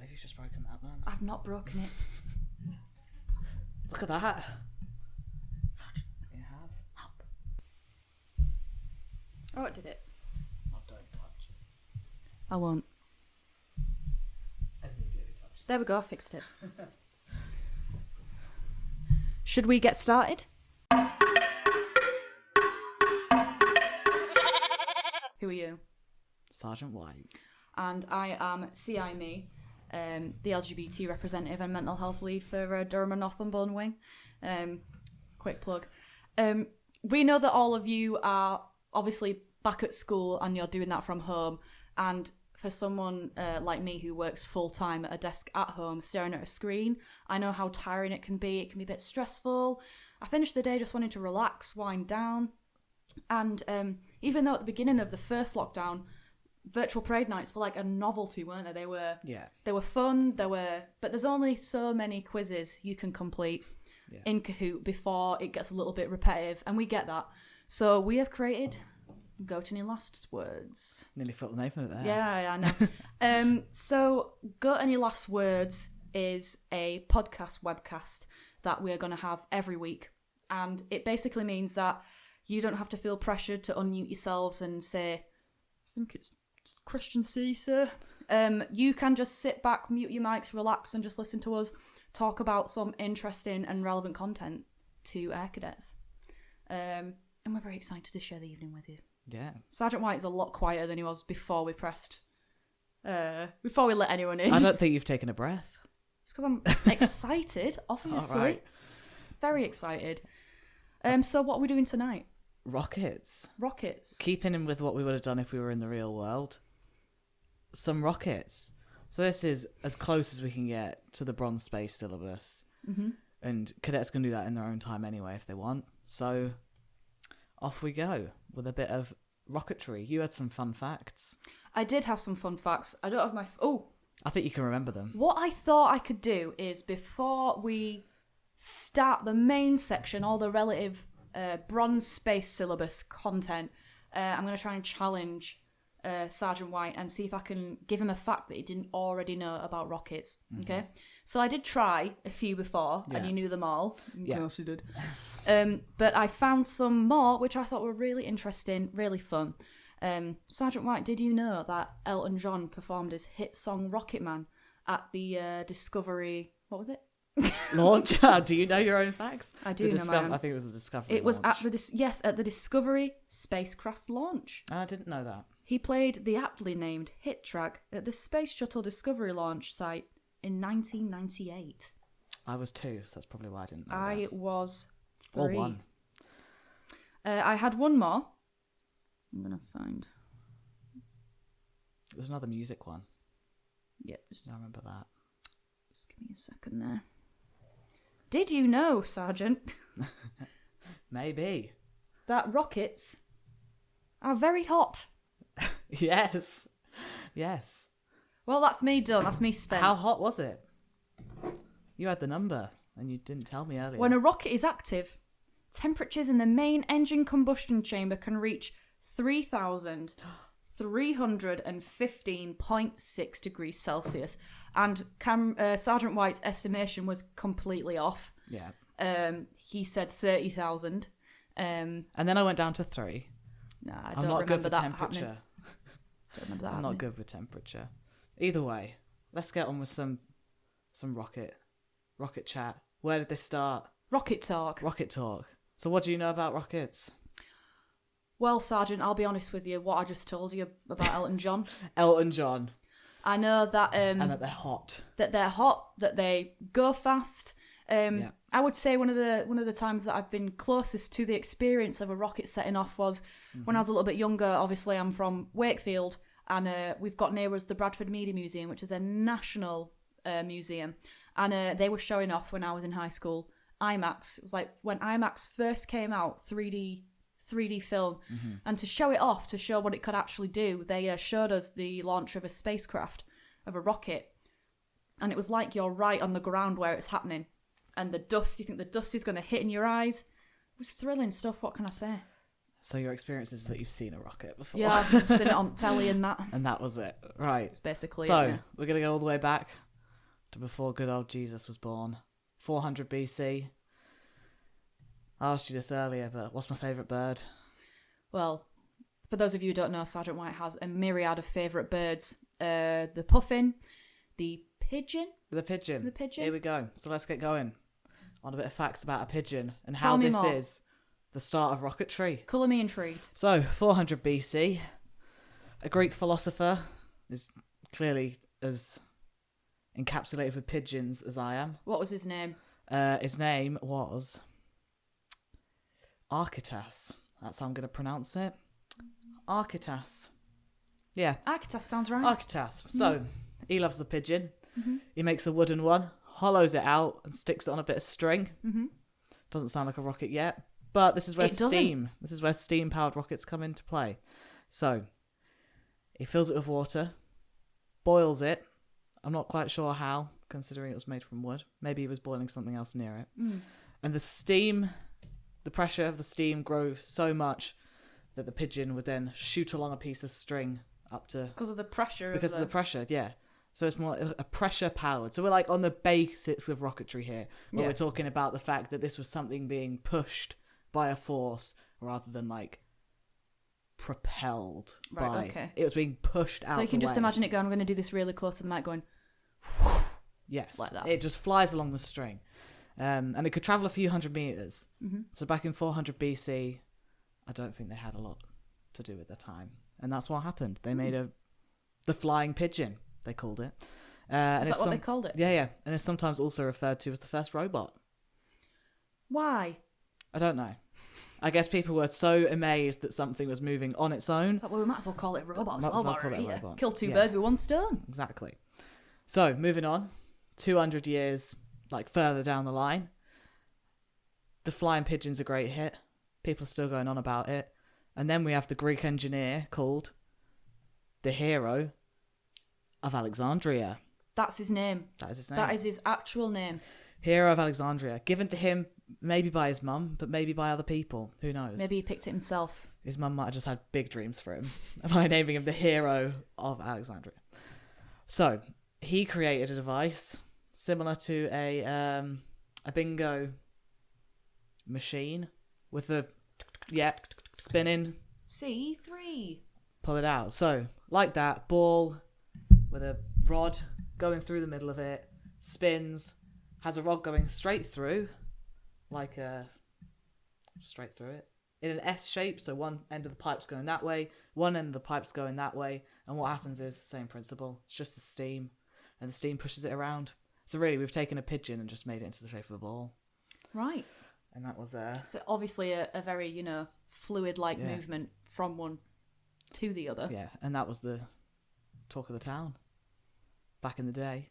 believe you've just broken that, man. I've not broken it. Look at that. Sergeant. You have. Help. Oh, it did it. Oh, don't touch. I won't. Immediately touch. There we go, I fixed it. Should we get started? Who are you? Sergeant White. And I am CIME, the LGBT representative and mental health lead for Durham and Northumberland Wing. Quick plug. We know that all of you are obviously back at school and you're doing that from home. And for someone like me who works full-time at a desk at home staring at a screen, I know how tiring it can be. It can be a bit stressful. I finished the day just wanting to relax, wind down. And even though at the beginning of the first lockdown, virtual parade nights were like a novelty, weren't they? They were fun. But there's only so many quizzes you can complete in Kahoot before it gets a little bit repetitive, and we get that. So we have created Go to Any Last Words. Nearly forgot the name of it there. Yeah, I know. So Go to Any Last Words is a podcast webcast that we're going to have every week, and it basically means that you don't have to feel pressured to unmute yourselves and say, I think it's question C, sir. You can just sit back, mute your mics, relax, and just listen to us talk about some interesting and relevant content to Air Cadets. And we're very excited to share the evening with you. Yeah. Sergeant White is a lot quieter than he was before we let anyone in. I don't think you've taken a breath. It's because I'm excited, obviously. All right. Very excited. So what are we doing tonight? Rockets. Keeping in with what we would have done if we were in the real world. Some rockets. So this is as close as we can get to the bronze space syllabus. Mm-hmm. And cadets can do that in their own time anyway if they want. So off we go with a bit of rocketry. You had some fun facts. I did have some fun facts. I don't have my... I think you can remember them. What I thought I could do is before we start the main section, all the relative bronze space syllabus content, I'm going to try and challenge Sergeant White and see if I can give him a fact that he didn't already know about rockets. Mm-hmm. Okay, so I did try a few before, and you knew them all. Yeah. Of course you did. But I found some more which I thought were really interesting, really fun. Sergeant White, did you know that Elton John performed his hit song Rocket Man at the Discovery... What was it? Launch? Do you know your own facts? I do know my own. I think it was the Discovery It was launch. at the Discovery spacecraft launch. I didn't know that. He played the aptly named hit track at the Space Shuttle Discovery launch site in 1998. I was 2, so that's probably why I didn't know I that. was 3. Or 1. I had one more. I'm going to find... It was another music one. Yeah, I remember that. Just give me a second there. Did you know, Sergeant, Maybe. that rockets are very hot? Yes. Well, that's me done. That's me spent. How hot was it? You had the number, and you didn't tell me earlier. When a rocket is active, temperatures in the main engine combustion chamber can reach 3,315.6 degrees Celsius. And Sergeant White's estimation was completely off. Yeah. He said 30,000. And then I went down to 3. No, I I'm don't not good remember with that temperature. happening. Don't remember that I'm happening. not good with temperature. Either way, let's get on with some rocket chat. Where did this start? Rocket talk. Rocket talk. So what do you know about rockets? Well, Sergeant, I'll be honest with you. What I just told you about Elton John. Elton John. I know that... and that they're hot. That they're hot, that they go fast. I would say one of the times that I've been closest to the experience of a rocket setting off was when I was a little bit younger. Obviously, I'm from Wakefield, and we've got near us the Bradford Media Museum, which is a national museum. And they were showing off when I was in high school IMAX. It was like when IMAX first came out, 3D film. Mm-hmm. And to show it off, to show what it could actually do, they showed us the launch of a spacecraft, of a rocket. And it was like you're right on the ground where it's happening. And the dust, you think the dust is going to hit in your eyes. It was thrilling stuff, what can I say? So your experience is that you've seen a rocket before? Yeah, I've seen it on telly and that. And that was it. Right. It's basically so, it, yeah. We're going to go all the way back. to before good old Jesus was born. 400 BC. I asked you this earlier, but what's my favourite bird? Well, for those of you who don't know, Sergeant White has a myriad of favourite birds. The puffin, the pigeon. The pigeon. The pigeon. Here we go. So let's get going on a bit of facts about a pigeon and Tell how me this more. is the start of rocketry. Colour me intrigued. So, 400 BC, a Greek philosopher is clearly as encapsulated with pigeons as I am. What was his name? His name was Archytas. That's how I'm going to pronounce it. Archytas. Yeah, Archytas sounds right. Archytas. So, he loves the pigeon. He makes a wooden one, hollows it out, and sticks it on a bit of string. Doesn't sound like a rocket yet, but this is where It doesn't. This is where steam-powered rockets come into play. So, he fills it with water, boils it. I'm not quite sure how, considering it was made from wood. Maybe he was boiling something else near it. And the pressure of the steam grows so much that the pigeon would then shoot along a piece of string up to... Because of the pressure. Because of the pressure, yeah. So it's more a pressure-powered. So we're like on the basics of rocketry here, where we're talking about the fact that this was something being pushed by a force rather than like propelled by. Right, okay. It was being pushed out. So you can the just way. imagine it going, I'm going to do this really close to the mic going... Yes, like that. it just flies along the string. And it could travel a few hundred meters. So back in 400 BC, I don't think they had a lot to do with their time. And that's what happened. They made the flying pigeon, they called it. And Is that what they called it? Yeah. And it's sometimes also referred to as the first robot. Why? I don't know. I guess people were so amazed that something was moving on its own. It's like, well, we might as well call it a robot as Might as well. well while call we're it a here. robot. Kill two Yeah. birds with one stone. Exactly. So, moving on, 200 years, like further down the line, the flying pigeon's a great hit. People are still going on about it. And then we have the Greek engineer called the hero of Alexandria. That's his name. That is his name. That is his actual name. Hero of Alexandria. Given to him maybe by his mum, but maybe by other people. Who knows? Maybe he picked it himself. His mum might have just had big dreams for him by naming him the hero of Alexandria. So, he created a device similar to a bingo machine with the spinning, C3. pull it out. So, like that, ball with a rod going through the middle of it, spins, has a rod going straight through, straight through it, in an S shape, so one end of the pipe's going that way, one end of the pipe's going that way, and what happens is, same principle, it's just the steam, and the steam pushes it around. So really, we've taken a pigeon and just made it into the shape of a ball. Right. And that was So obviously a very, fluid-like movement from one to the other. yeah, and that was the talk of the town back in the day.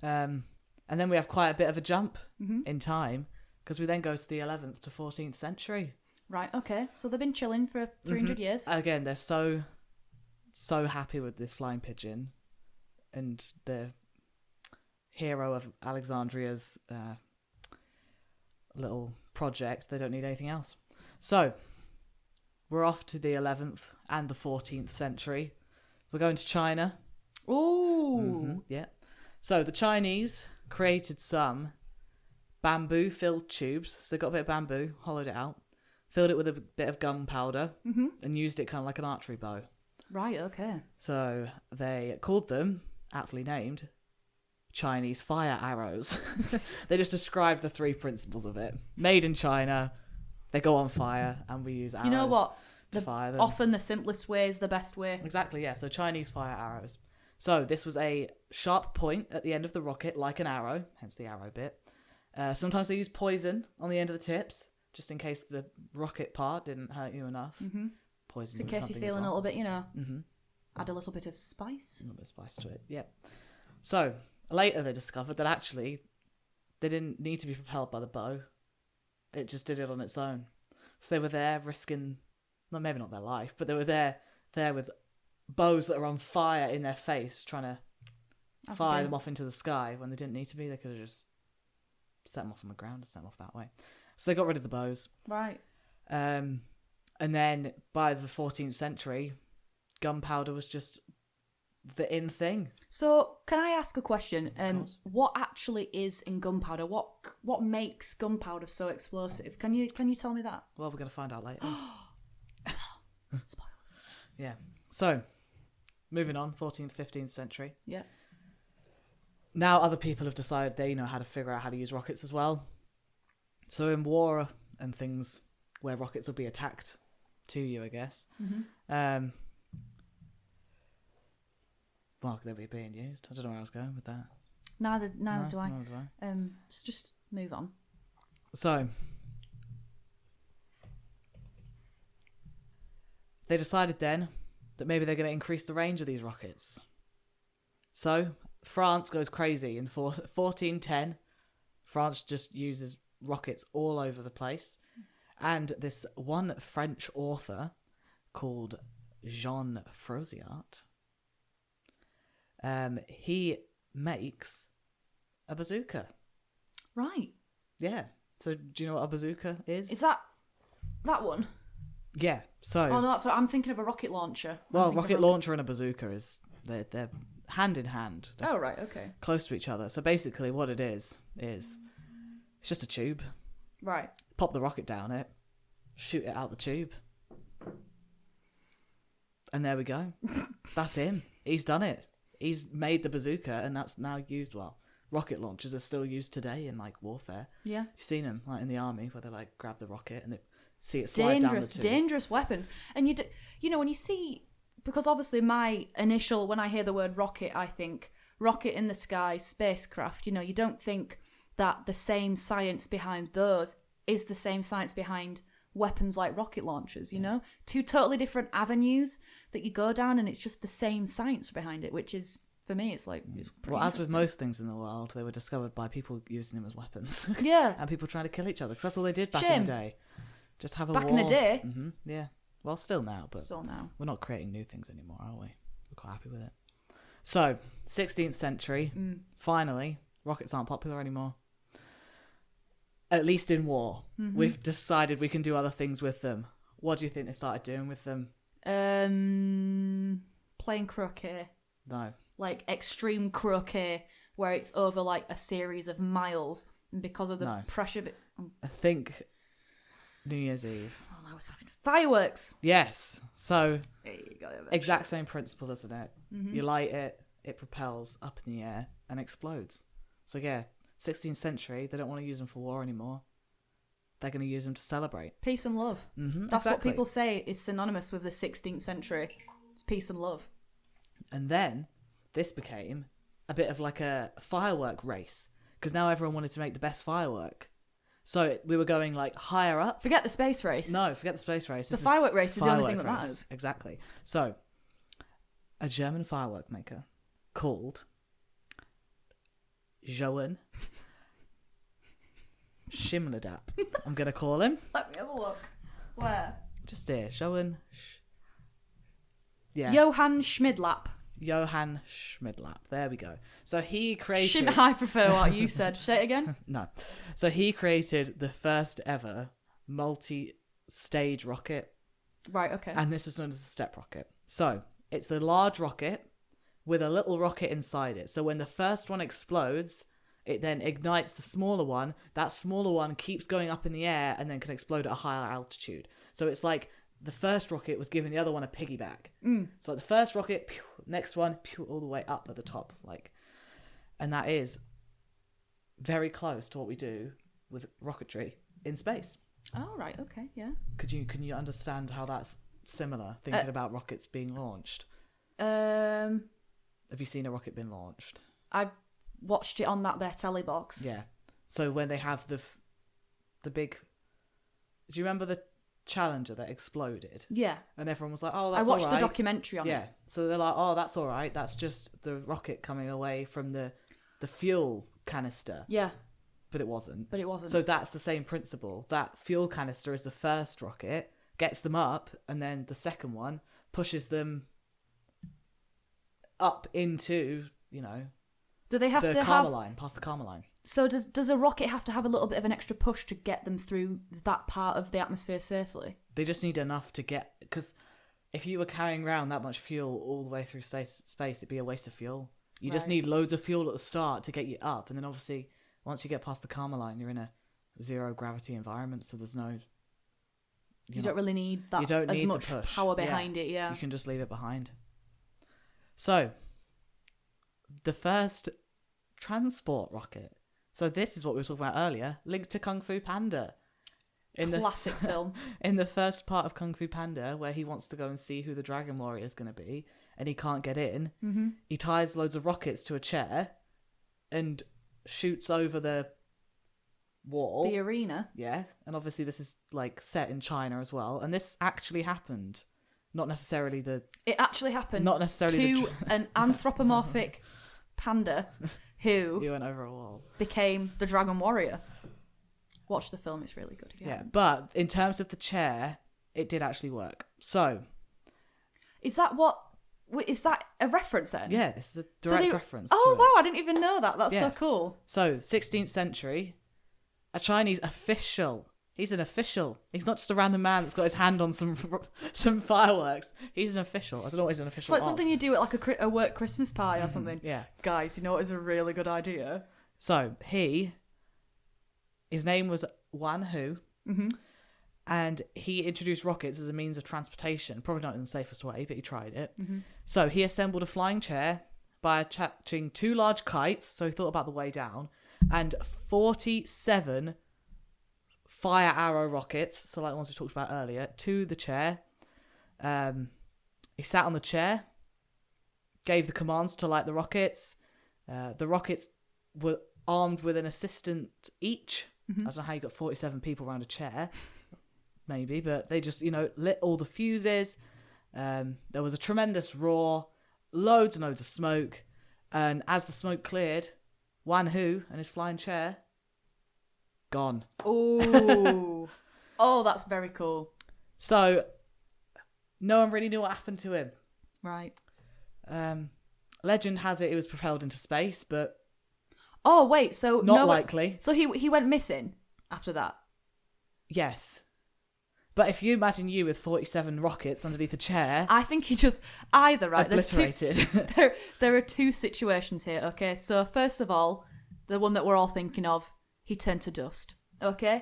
And then we have quite a bit of a jump in time, because we then go to the 11th to 14th century. Right, okay. So they've been chilling for 300 years. Again, they're so happy with this flying pigeon and the hero of Alexandria's little project. They don't need anything else. So we're off to the 11th and the 14th century. We're going to China. Ooh. Yeah. So the Chinese created some bamboo-filled tubes. So they got a bit of bamboo, hollowed it out, filled it with a bit of gunpowder, and used it kind of like an archery bow. Right, okay. So they called them, aptly named, Chinese fire arrows. They just described the three principles of it. Made in China, they go on fire, and we use arrows You know what? to fire them. Often the simplest way is the best way. Exactly, yeah. So Chinese fire arrows. So this was a sharp point at the end of the rocket, like an arrow, hence the arrow bit. Sometimes they use poison on the end of the tips, just in case the rocket part didn't hurt you enough. Poison. So in was case you're something as feeling well. a little bit, add a little bit of spice. A little bit of spice to it, yeah. So later they discovered that actually they didn't need to be propelled by the bow. It just did it on its own. So they were there risking, well, maybe not their life, but they were there with bows that are on fire in their face, trying to fire them off into the sky when they didn't need to be. They could have just set them off on the ground and set them off that way. So they got rid of the bows. Right. And then by the 14th century, gunpowder was just the in thing. So, can I ask a question? course. What actually is in gunpowder? What makes gunpowder so explosive? Can you tell me that? Well, we're going to find out later. Spoilers. Yeah. So, moving on, 14th, 15th century. Yeah. Now other people have decided they know how to figure out how to use rockets as well. So in war and things where rockets will be attacked to you, I guess. Mm-hmm. Well, they'll be being used. I don't know where I was going with that. Neither do I. Neither do I. Just move on. So, they decided then that maybe they're going to increase the range of these rockets. So, France goes crazy. In 1410, France just uses rockets all over the place. And this one French author called Jean Frosiart, he makes a bazooka. Right. Yeah. So do you know what a bazooka is? Is that one? Yeah. So. Oh no, I'm thinking of a rocket launcher. Well, rocket launcher and a bazooka they're hand in hand. They're oh right, okay. close to each other. So basically, what it is it's just a tube. Right. Pop the rocket down it, shoot it out the tube, and there we go. That's him. He's done it. He's made the bazooka, and that's now used. Well, rocket launchers are still used today in like warfare. Yeah. You've seen them like in the army where they like grab the rocket and they see it slide down the tube. Dangerous weapons. And you know when you see, because obviously my initial, when I hear the word rocket, I think rocket in the sky, spacecraft. You know, you don't think that the same science behind those is the same science behind weapons like rocket launchers, you know? Two totally different avenues that you go down, and it's just the same science behind it, which is, for me, it's like... It's well, as with most things in the world, they were discovered by people using them as weapons. Yeah. And people trying to kill each other, because that's all they did back Shame. in the day. Just have a Back war. in the day? Mm-hmm. Yeah. Well, still now, but Still now. we're not creating new things anymore, are we? We're quite happy with it. So, 16th century, finally, rockets aren't popular anymore. At least in war. Mm-hmm. We've decided we can do other things with them. What do you think they started doing with them? Playing croquet. No. Like extreme croquet, where it's over like a series of miles, and because of the pressure... I think New Year's Eve. Oh, I was having fireworks. Yes. So, There you go. exact same principle, isn't it? Mm-hmm. You light it, it propels up in the air and explodes. So yeah, 16th century, they don't want to use them for war anymore. They're going to use them to celebrate. Peace and love. Mm-hmm, That's exactly. what people say is synonymous with the 16th century. It's peace and love. And then this became a bit of like a firework race, because now everyone wanted to make the best firework. So we were going like higher up. Forget the space race. No, forget the space race. The firework race is the only thing that firework matters. race. Exactly. So a German firework maker called Johann Schimmeldapp. I'm going to call him. Let me have a look. Where? Just here. Johann Schmidlapp. Johann Schmidlapp. There we go. So he created... I prefer what you said. Say it again. No. So he created the first ever multi-stage rocket. Right, okay. And this was known as a step rocket. So it's a large rocket with a little rocket inside it. So when the first one explodes, it then ignites the smaller one. That smaller one keeps going up in the air and then can explode at a higher altitude. So it's like the first rocket was giving the other one a piggyback. So the first rocket, pew, next one, pew, all the way up at the top. And that is very close to what we do with rocketry in space. Oh, right, okay, yeah. Can you understand how that's similar, thinking about rockets being launched? Have you seen a rocket being launched? I've watched it on their telly box. Yeah. So when they have the big... Do you remember the Challenger that exploded? Yeah. And everyone was like, oh, that's I watched all right. the documentary on it. Yeah. So they're like, oh, that's all right. That's just the rocket coming away from the fuel canister. Yeah. But it wasn't. So that's the same principle. That fuel canister is the first rocket, gets them up, and then the second one pushes them up into, do they have the to Karma have... line, past the Karma line. So does a rocket have to have a little bit of an extra push to get them through that part of the atmosphere safely? They just need enough to get... Because if you were carrying around that much fuel all the way through space, it'd be a waste of fuel. You just Right. need loads of fuel at the start to get you up, and then obviously once you get past the Karma line, you're in a zero gravity environment, so there's no. You don't really need that you don't as need the much push. power behind it. Yeah. You can just leave it behind. So, the first transport rocket. So this is what we were talking about earlier, linked to Kung Fu Panda. Classic film. In the first part of Kung Fu Panda, where he wants to go and see who the Dragon Warrior is going to be, and he can't get in, he ties loads of rockets to a chair and shoots over the wall. The arena. Yeah, and obviously this is like set in China as well, and this actually happened. Not necessarily the. It actually happened. Not necessarily to an anthropomorphic panda who He went over a wall. became the Dragon Warrior. Watch the film; it's really good. If you Yeah, haven't. but in terms of the chair, it did actually work. So Is that a reference then? yeah, this is a So direct they- reference. Oh to wow! it. I didn't even know that. That's Yeah. so cool. So 16th century, a Chinese official. He's an official. He's not just a random man that's got his hand on some fireworks. He's an official. I don't know what he's an It's official. like of. something you do at like a work Christmas party or something. Yeah. Guys, you know what is a really good idea? So his name was Wan Hu, and he introduced rockets as a means of transportation. Probably not in the safest way, but he tried it. So he assembled a flying chair by attaching 2 large kites. So he thought about the way down, and 47 fire arrow rockets, so like the ones we talked about earlier, to the chair. He sat on the chair, gave the commands to light the rockets. The rockets were armed with an assistant each. I don't know how you got 47 people around a chair, maybe, but they just, lit all the fuses. There was a tremendous roar, loads and loads of smoke, and as the smoke cleared, Wan Hu and his flying chair, gone. Oh, oh, that's very cool. So, no one really knew what happened to him. Right. Legend has it he was propelled into space, but Oh wait, so not likely. So he went missing after that. Yes. But if you imagine you with 47 rockets underneath a chair, I think he just either right. obliterated. There are 2 situations here. Okay, so first of all, the one that we're all thinking of, he turned to dust. Okay.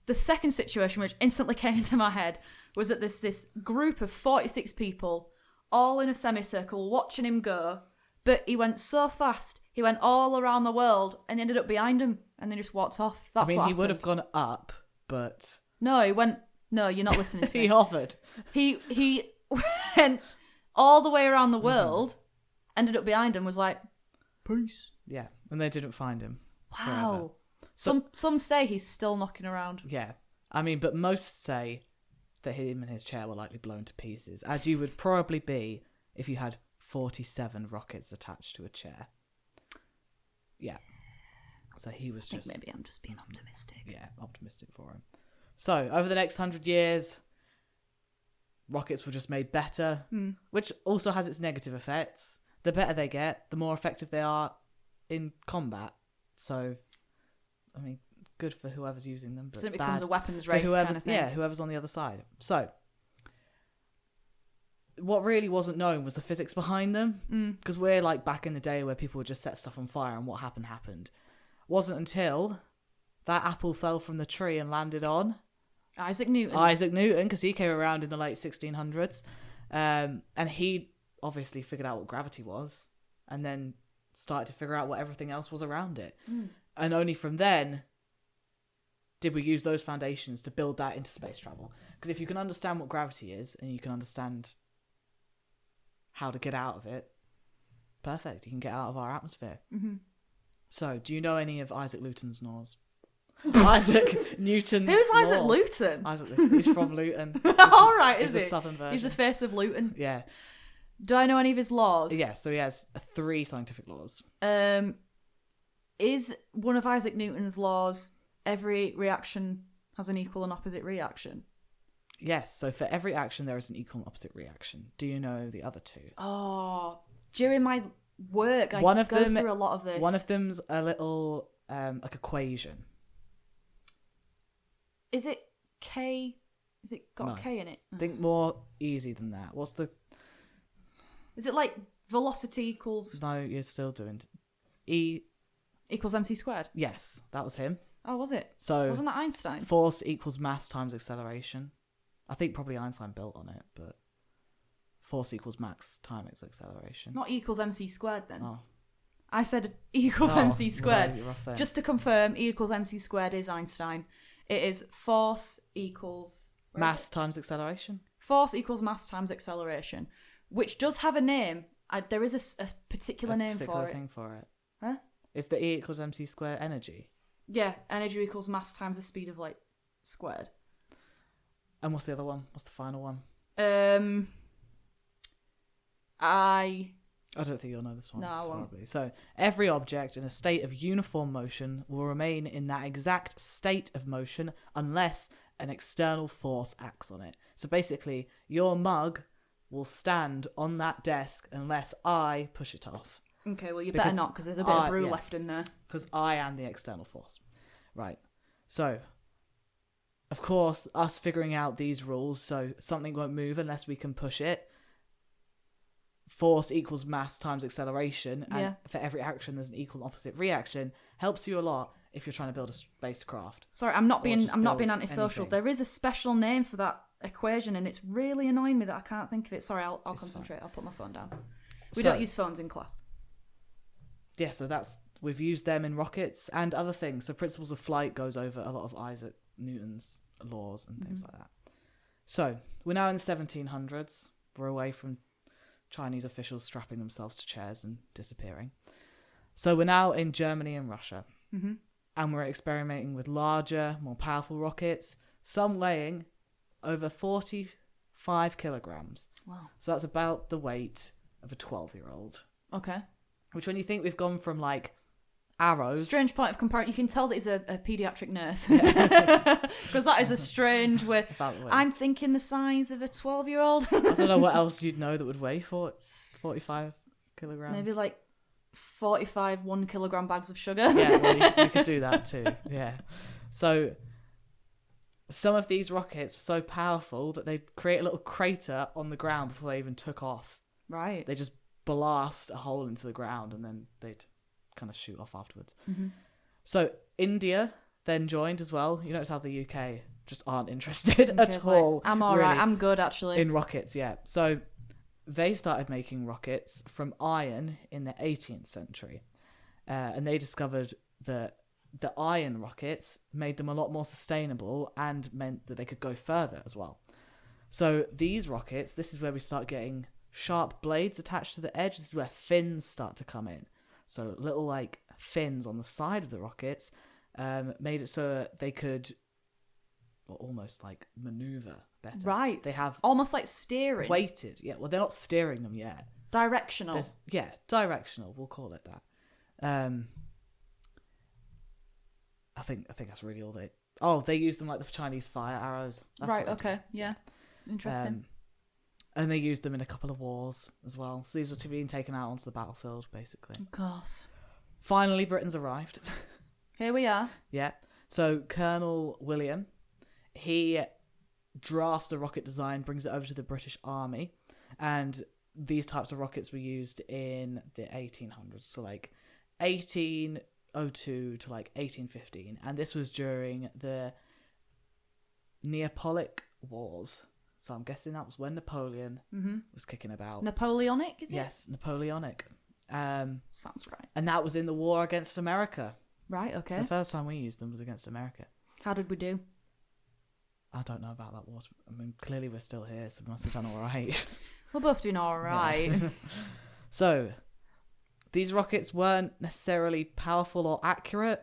The second situation, which instantly came into my head, was that there's this group of 46 people, all in a semicircle, watching him go. But he went so fast, he went all around the world and ended up behind him, and then just walked off. That's what he would have happened. gone up, but No, he went. No, you're not listening to me. he hovered. He went all the way around the world, ended up behind him, was like, peace. Yeah, and they didn't find him. Wow. forever. Some say he's still knocking around. Yeah. But most say that him and his chair were likely blown to pieces, as you would probably be if you had 47 rockets attached to a chair. Yeah. So he was I think just... maybe I'm just being optimistic. Yeah, optimistic for him. So, over the next 100 years, rockets were just made better, which also has its negative effects. The better they get, the more effective they are in combat. So, good for whoever's using them, but So it becomes bad a weapons for race whoever's, kind of thing. yeah, whoever's on the other side. So, what really wasn't known was the physics behind them, because we're like back in the day where people would just set stuff on fire and what happened. Wasn't until that apple fell from the tree and landed on Isaac Newton. Isaac Newton, because he came around in the late 1600s, and he obviously figured out what gravity was, and then started to figure out what everything else was around it. And only from then did we use those foundations to build that into space travel. Because if you can understand what gravity is, and you can understand how to get out of it, perfect. You can get out of our atmosphere. So, do you know any of Isaac Newton's laws? Isaac Newton's Who's Isaac laws. Luton? Isaac Luton. He's from Luton. All right, He's is the he? southern version. He's the face of Luton. Yeah. Do I know any of his laws? Yeah, so he has 3 scientific laws. Is one of Isaac Newton's laws every reaction has an equal and opposite reaction? Yes, so for every action there is an equal and opposite reaction. Do you know the other 2? Oh, during my work, I One of go them- through a lot of this. One of them's a little like equation. Is it K? Is it got No. a K in it? Think more easy than that. What's the... Is it like velocity equals No, you're still doing... E... equals mc squared? Yes, that was him. Oh, was it? So Wasn't that Einstein? force equals mass times acceleration. I think probably Einstein built on it, but force equals max times acceleration. Not equals mc squared then. Oh. I said equals Oh, mc squared. no, you're off there. Just to confirm, E equals mc squared is Einstein. It is force equals... mass times acceleration. Force equals mass times acceleration, which does have a name. There is a particular name for it. Thing for it. Huh? Is the E equals mc squared energy? Yeah, energy equals mass times the speed of light squared. And what's the other one? What's the final one? I don't think you'll know this one. No, I won't. Probably. So, every object in a state of uniform motion will remain in that exact state of motion unless an external force acts on it. So basically, your mug will stand on that desk unless I push it off. Okay, well, you Because better not, because there's a bit of brew yeah. left in there. Because I am the external force. Right. So, of course, us figuring out these rules, so something won't move unless we can push it. Force equals mass times acceleration, and Yeah. for every action there's an equal and opposite reaction. Helps you a lot if you're trying to build a spacecraft. Sorry, I'm not Or being just build antisocial. anything. There is a special name for that equation, and it's really annoying me that I can't think of it. Sorry, I'll It's concentrate. I'll put my phone down. We So- don't use phones in class. Yeah, so we've used them in rockets and other things. So principles of flight goes over a lot of Isaac Newton's laws and things like that. So we're now in the 1700s. We're away from Chinese officials strapping themselves to chairs and disappearing. So we're now in Germany and Russia. Mm-hmm. And we're experimenting with larger, more powerful rockets, some weighing over 45 kilograms. Wow. So that's about the weight of a 12-year-old. Okay. Which, when you think we've gone from, like, arrows... Strange point of comparison. You can tell that he's a paediatric nurse. Because that is a strange way. About the weight. I'm thinking the size of a 12-year-old. I don't know what else you'd know that would weigh 45 kilograms. Maybe like 45 1 kilogram bags of sugar. Yeah, well, you could do that too. Yeah. So some of these rockets were so powerful that they'd create a little crater on the ground before they even took off. Right. They just blast a hole into the ground and then they'd kind of shoot off afterwards. Mm-hmm. So India then joined as well. You notice how the UK just aren't interested Okay, at it's all. like, I'm all right. really, I'm good, actually. in rockets, yeah. So they started making rockets from iron in the 18th century. And they discovered that the iron rockets made them a lot more sustainable and meant that they could go further as well. So these rockets, this is where we start getting sharp blades attached to the edge. This is where fins start to come in. So little like fins on the side of the rockets made it so that they could almost like maneuver better. Right. They have almost like steering. weighted. Yeah, well, they're not steering them yet. Directional. Yeah, directional. We'll call it that. I think that's really all they. Oh, they use them like the Chinese fire arrows. That's Right. what they do. Okay. Yeah. Interesting. And they used them in a couple of wars as well. So these were being taken out onto the battlefield, basically. Of course. Finally, Britain's arrived. Here we are. Yeah. So Colonel William, he drafts a rocket design, brings it over to the British Army, and these types of rockets were used in the 1800s. So like 1802 to like 1815, and this was during the Neapolitan Wars. So I'm guessing that was when Napoleon was kicking about. Napoleonic, is it? Yes, Napoleonic. Sounds right. And that was in the war against America. Right. So Okay. the first time we used them was against America. How did we do? I don't know about that war. I mean, clearly we're still here, so we must have done all right. We're both doing all right. Yeah. So, these rockets weren't necessarily powerful or accurate,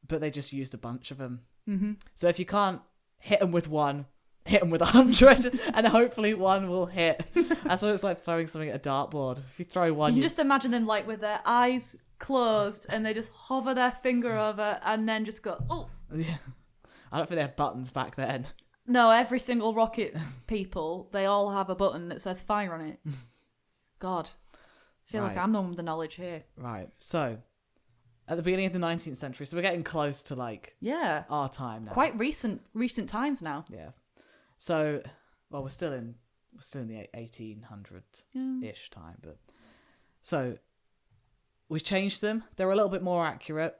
but they just used a bunch of them. Mm-hmm. So if you can't hit them with one, hit them with 100, and hopefully one will hit. That's what it's like throwing something at a dartboard. If you throw one, You can just imagine them like with their eyes closed and they just hover their finger over and then just go, oh. Yeah. I don't think they had buttons back then. No, every single rocket people, they all have a button that says fire on it. God. I feel like Right. I'm the one with the knowledge here. Right. So, at the beginning of the 19th century, so we're getting close to like Yeah. our time now. Quite recent times now. Yeah. So, well, we're still in the 1800-ish time, but so we changed them. They're a little bit more accurate.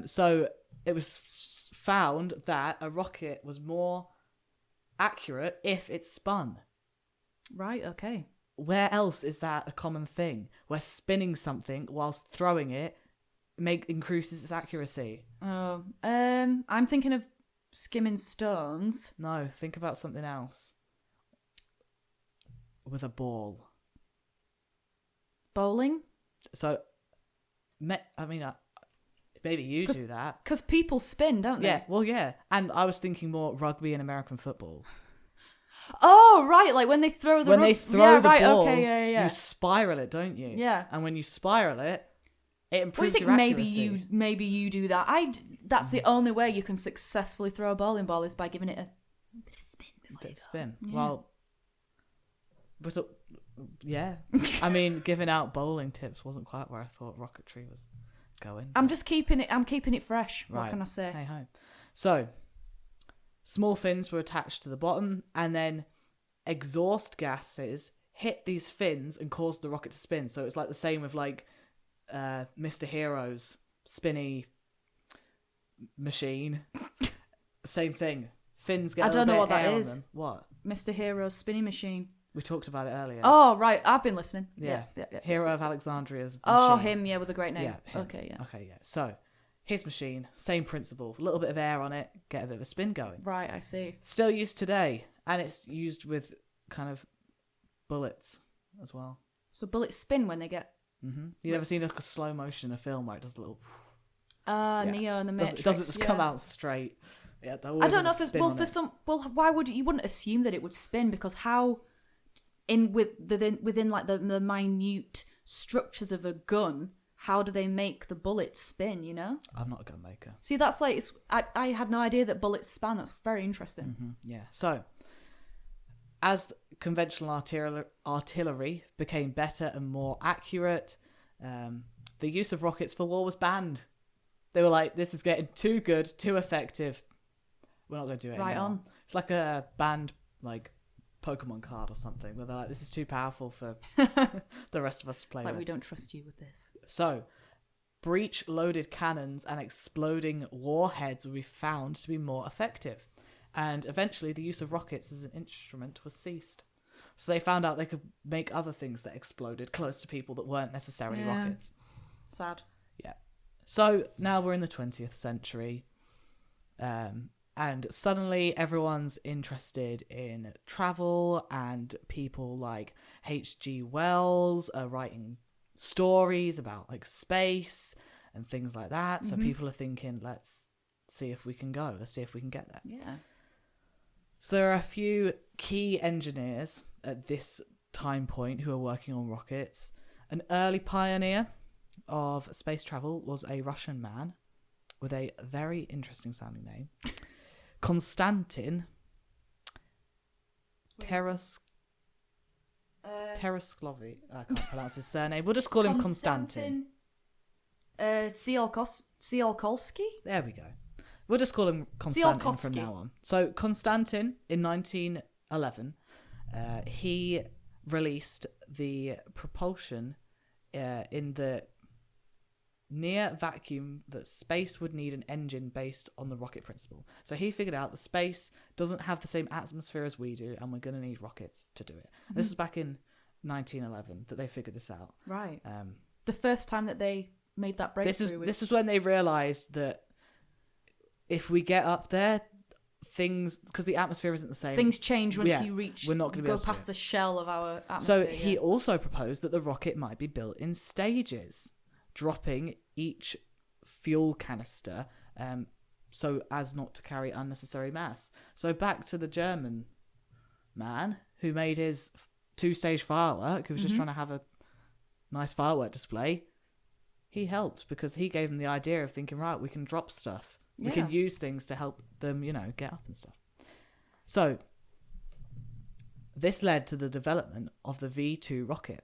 So it was found that a rocket was more accurate if it spun. Right, okay. Where else is that a common thing? Where spinning something whilst throwing it increases its accuracy. Oh, I'm thinking of skimming stones. No, think about something else. With a ball. Bowling? So, maybe you do that. Because people spin, don't they? Yeah, well, yeah. And I was thinking more rugby and American football. Oh, right, like when they throw the they throw the ball, okay, yeah. you spiral it, don't you? Yeah. And when you spiral it, it improves I think your accuracy. maybe you do that. That's the only way you can successfully throw a bowling ball is by giving it a bit of spin before you go. Spin. Yeah. Well, but yeah. I mean, giving out bowling tips wasn't quite where I thought rocketry was going. I'm keeping it fresh. Right. What can I say? Hey ho. So, small fins were attached to the bottom, and then exhaust gases hit these fins and caused the rocket to spin. So it's like the same with like Mr. Hero's spinny machine. Same thing. Fins get. I don't know what that that is. What? Mr. Hero's spinning machine. We talked about it earlier. Oh right, I've been listening. Yeah. Yeah. Hero of Alexandria's machine. Oh, him, yeah, with a great name. Yeah, him. Okay, yeah. Okay, yeah. So, his machine, same principle. A little bit of air on it, get a bit of a spin going. Right, I see. Still used today, and it's used with kind of bullets as well. So bullets spin when they get... Mm-hmm. You ever seen like a slow motion in a film where it does a little... Neo and the Matrix. It doesn't just come out straight. Yeah, I don't know if there's... why would you wouldn't assume that it would spin, because how... within like the minute structures of a gun, how do they make the bullets spin, you know? I'm not a gun maker. See, that's like I had no idea that bullets span. That's very interesting. Mm-hmm. Yeah. So, as conventional artillery became better and more accurate, the use of rockets for war was banned. They were like, this is getting too good, too effective. We're not going to do it anymore. Right on. It's like a banned like Pokemon card or something where they're like, this is too powerful for the rest of us to play It's like, with. we don't trust you with this. So, breech-loaded cannons and exploding warheads would be found to be more effective. And eventually the use of rockets as an instrument was ceased. So they found out they could make other things that exploded close to people that weren't necessarily rockets. Sad. Yeah. So now we're in the 20th century. And suddenly everyone's interested in travel, and people like H.G. Wells are writing stories about like space and things like that. So people are thinking, let's see if we can go. Let's see if we can get there. Yeah. So there are a few key engineers at this time point who are working on rockets. An early pioneer of space travel was a Russian man with a very interesting sounding name. Konstantin Teresklovy. I can't pronounce his surname. We'll just call him Konstantin. Tsiolkovsky? There we go. We'll just call him Konstantin from Tsiolkovsky. now on. So Konstantin, in 1911, he released the propulsion in the near vacuum that space would need an engine based on the rocket principle. So he figured out that space doesn't have the same atmosphere as we do, and we're going to need rockets to do it. Mm-hmm. This was back in 1911 that they figured this out. Right. The first time that they made that breakthrough. This is when they realised that if we get up there, things, because the atmosphere isn't the same. Things change once you reach. We're not going to go past the shell of our atmosphere. So he also proposed that the rocket might be built in stages, dropping each fuel canister so as not to carry unnecessary mass. So back to the German man who made his 2-stage firework, who was just trying to have a nice firework display. He helped because he gave them the idea of thinking, right, we can drop stuff. We can use things to help them, get up and stuff. So this led to the development of the V2 rocket,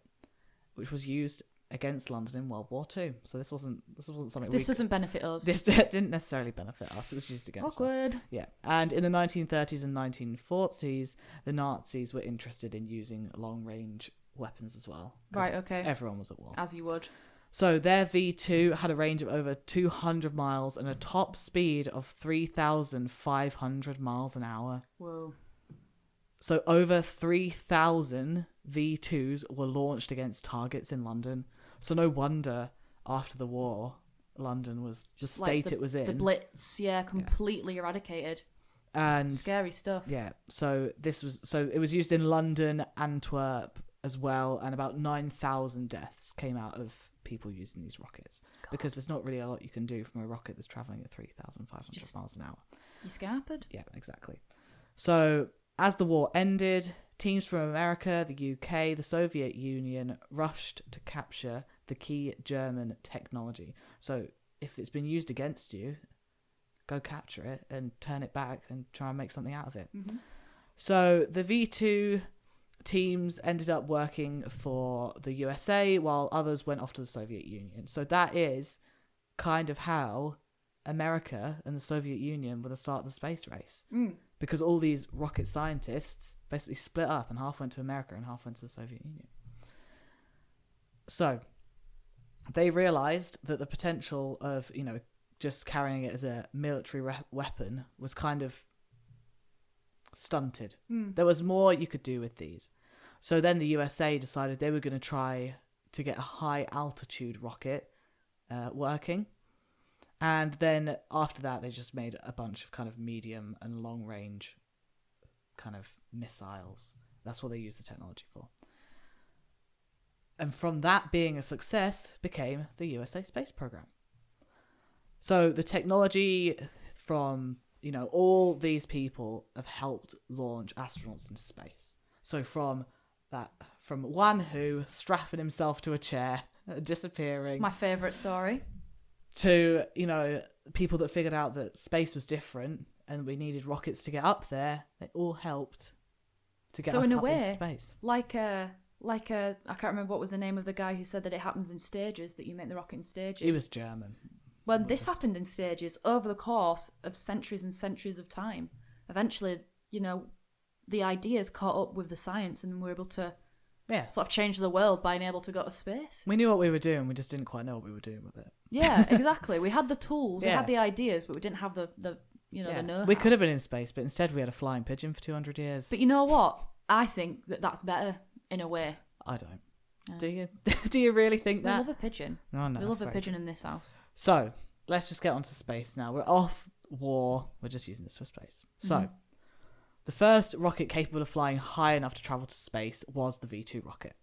which was used against London in World War II. So this wasn't something. This doesn't benefit us. This didn't necessarily benefit us. It was used against us. Awkward. Yeah, and in the 1930s and 1940s, the Nazis were interested in using long-range weapons as well. 'Cause Right, okay. Everyone was at war. As you would. So their V2 had a range of over 200 miles and a top speed of 3,500 miles an hour. Whoa. So over 3,000 V2s were launched against targets in London. So no wonder after the war, London was the Just state like it was in. The Blitz, completely eradicated. And Scary stuff. yeah, so it was used in London, Antwerp as well, and about 9,000 deaths came out of people using these rockets. God. Because there's not really a lot you can do from a rocket that's traveling at 3,500 miles an hour. You scarpered? Yeah, exactly. So as the war ended, teams from America, the UK, the Soviet Union rushed to capture the key German technology. So if it's been used against you, go capture it and turn it back and try and make something out of it. Mm-hmm. So the V2 teams ended up working for the USA while others went off to the Soviet Union. So that is kind of how America and the Soviet Union were the start of the space race. Because all these rocket scientists basically split up and half went to America and half went to the Soviet Union. So they realized that the potential of, just carrying it as a military weapon was kind of stunted. There was more you could do with these. So then the USA decided they were going to try to get a high altitude rocket working. And then after that, they just made a bunch of kind of medium and long range kind of missiles. That's what they used the technology for. And from that being a success became the USA space program. So the technology from, all these people have helped launch astronauts into space. So from one who strapping himself to a chair, disappearing. My favourite story. To, people that figured out that space was different and we needed rockets to get up there. They all helped to get us in a up way, into space. Like a I can't remember what was the name of the guy who said that it happens in stages, that you make the rocket in stages. He was German. When this happened in stages over the course of centuries and centuries of time. Eventually, the ideas caught up with the science and we were able to sort of change the world by being able to go to space. We knew what we were doing, we just didn't quite know what we were doing with it. Yeah, exactly. We had the tools, we had the ideas, but we didn't have the know-how. We could have been in space, but instead we had a flying pigeon for 200 years. But you know what? I think that's better in a way. I don't. Do you? Do you really think that? We love a pigeon. Oh, no, we love a pigeon in this house. So, let's just get onto space now. We're off war. We're just using this for space. So, the first rocket capable of flying high enough to travel to space was the V2 rocket.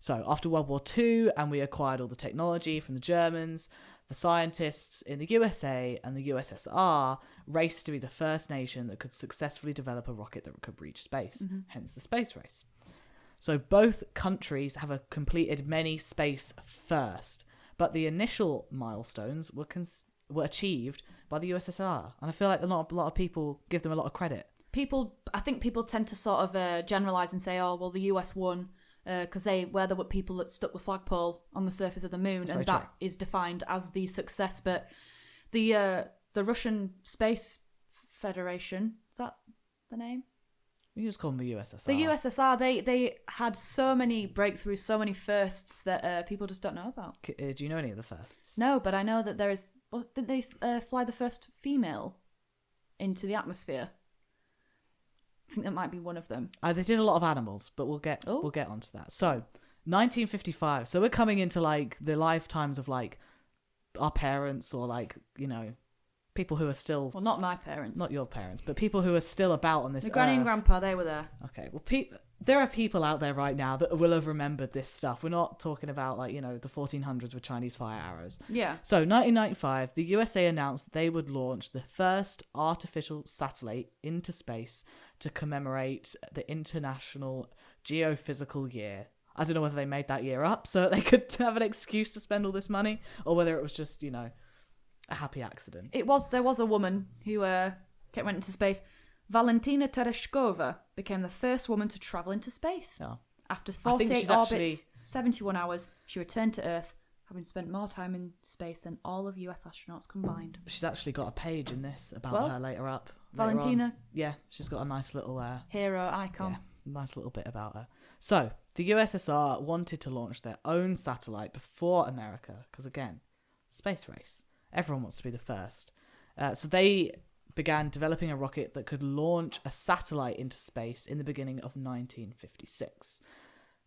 So, after World War II, and we acquired all the technology from the Germans, the scientists in the USA and the USSR raced to be the first nation that could successfully develop a rocket that could reach space, hence the space race. So both countries have completed many space first, but the initial milestones were achieved by the USSR, and I feel like a lot of people give them a lot of credit. I think people tend to sort of generalize and say, "Oh, well, the US won because they were the people that stuck the flagpole on the surface of the moon, and that is defined as the success." But the Russian Space Federation, is that the name? You just call them the USSR. The USSR, they had so many breakthroughs, so many firsts that people just don't know about. Do you know any of the firsts? No, but I know that there is. Did they fly the first female into the atmosphere? I think that might be one of them. They did a lot of animals, but we'll get onto that. So, 1955. So we're coming into like the lifetimes of like our parents or like people who are still... Well, not my parents. Not your parents, but people who are still about on this earth. My granny and grandpa, they were there. Okay, well, there are people out there right now that will have remembered this stuff. We're not talking about, the 1400s with Chinese fire arrows. Yeah. So, 1995, the USA announced that they would launch the first artificial satellite into space to commemorate the International Geophysical Year. I don't know whether they made that year up so they could have an excuse to spend all this money, or whether it was just, a happy accident. There was a woman who went into space. Valentina Tereshkova became the first woman to travel into space. Oh. After I think 48 she's orbits, actually- 71 hours, she returned to Earth, having spent more time in space than all of US astronauts combined. She's actually got a page in this about Well, her later up. Valentina, Yeah, she's got a nice little hero, icon. nice little bit about her. So the USSR wanted to launch their own satellite before America, because again, space race. Everyone wants to be the first. So they began developing a rocket that could launch a satellite into space in the beginning of 1956.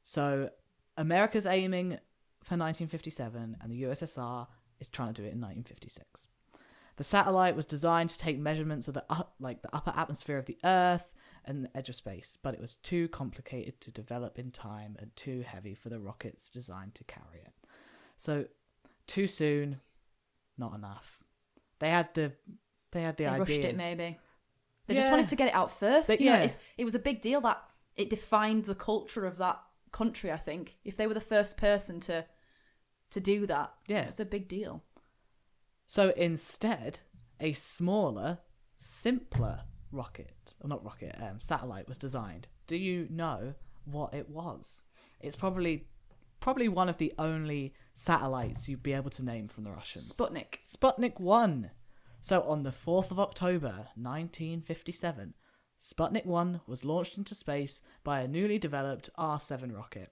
So America's aiming for 1957, and the USSR is trying to do it in 1956. The satellite was designed to take measurements of the upper atmosphere of the Earth and the edge of space, but it was too complicated to develop in time and too heavy for the rockets designed to carry it. So, too soon, not enough. They had the ideas. They rushed it, maybe. They Yeah. just wanted to get it out first. But, You know, yeah. it was a big deal that it defined the culture of that country, I think. If they were the first person to do that, Yeah. it's a big deal. So instead, a smaller, simpler satellite was designed. Do you know what it was? It's probably one of the only satellites you'd be able to name from the Russians. Sputnik 1. So on the 4th of October, 1957, Sputnik 1 was launched into space by a newly developed R-7 rocket,